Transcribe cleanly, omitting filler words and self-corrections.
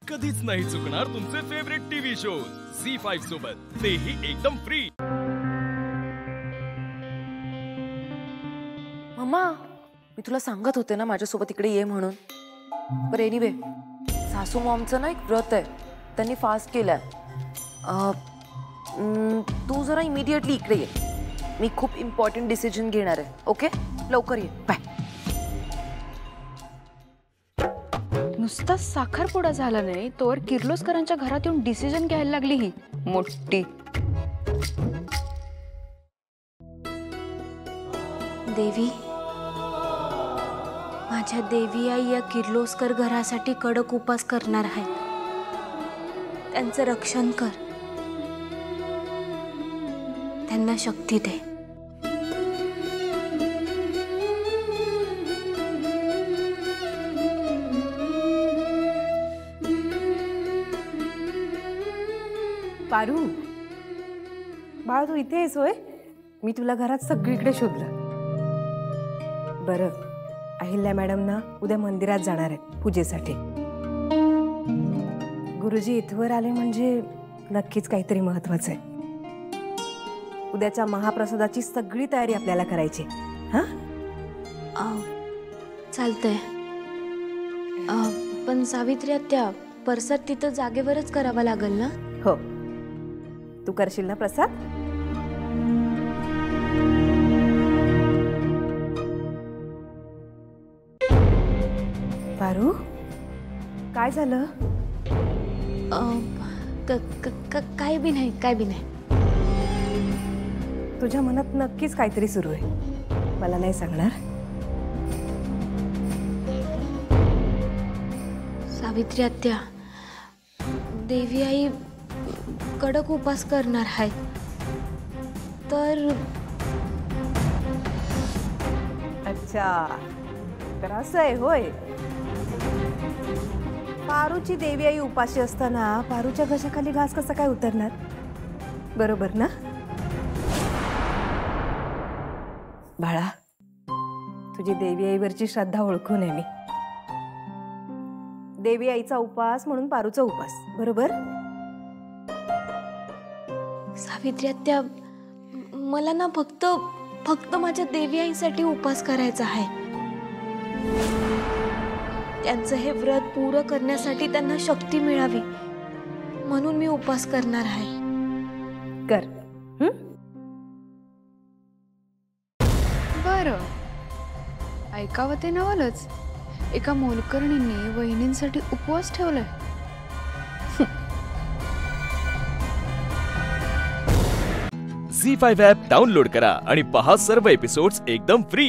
कधीच नाही चुकणार तुमचे फेवरेट टीव्ही शोज झी5 सोबत, तेही एकदम फ्री। मम्मा, मी तुला सांगत होते ना माझ्यासोबत इकडे ये म्हणून। पर एनीवे, सासू मॉमचं ना एक व्रत आहे, त्यांनी फास्ट केलाय। तू जरा इमिडिएटली इकडे ये, मी खूप इम्पॉर्टंट डिसिजन घेणार आहे। ओके, लवकर ये, बाय। नुसता साखरपुडा झाला नाही तोवर किर्लोस्करांच्या घरात येऊन डिसिजन घ्यायला लागली ही मोठी। देवी, माझ्या देवी आई या किर्लोस्कर घरासाठी कडक उपास करणार आहेत। त्यांचं रक्षण कर, त्यांना शक्ती दे। पारू, बाळा तू इथे आहेस होय? मी तुला घरात सगळीकडे शोधलं। बरं, अहिल्या मॅडम ना उद्या मंदिरात जाणार आहेत पूजेसाठी। गुरुजी इथवर आले म्हणजे नक्कीच काहीतरी महत्वाचं आहे। उद्याच्या महाप्रसादाची सगळी तयारी आपल्याला करायची। हां, चालतंय। पण सावित्री आत्या, प्रसाद तिथं जागेवरच करावा लागेल ना? हो, तू करशील ना प्रसाद? पारू, काय झालं? काय बी नाही, काय बी नाही। तुझ्या मनात नक्कीच काहीतरी सुरू आहे, मला नाही सांगणार? सावित्री आत्या, देवी आई कडक उपास करणार आहे, तर अच्छा, तर असं आहे होय? पारूची देवी आई उपाशी असताना पारूच्या घशाखाली घास कसा काय उतरणार? बरोबर ना बाळा? तुझी देवी आईवरची श्रद्धा ओळखून आहे मी। देवी आईचा उपास म्हणून पारूचा उपास, बरोबर? सावित्री आत्या, मला ना फक्त माझ्या देवी आईसाठी उपास करायचा आहे। त्यांचं हे व्रत पूर्ण करण्यासाठी त्यांना शक्ती मिळावी म्हणून मी उपास करणार आहे। कर। बरं, ऐकावं ते नवलच, एका मोलकर्णींनी वहिनींसाठी उपवास ठेवलाय। झी5 ॲप डाउनलोड करा आणि पहा सर्व एपिसोड्स एकदम फ्री।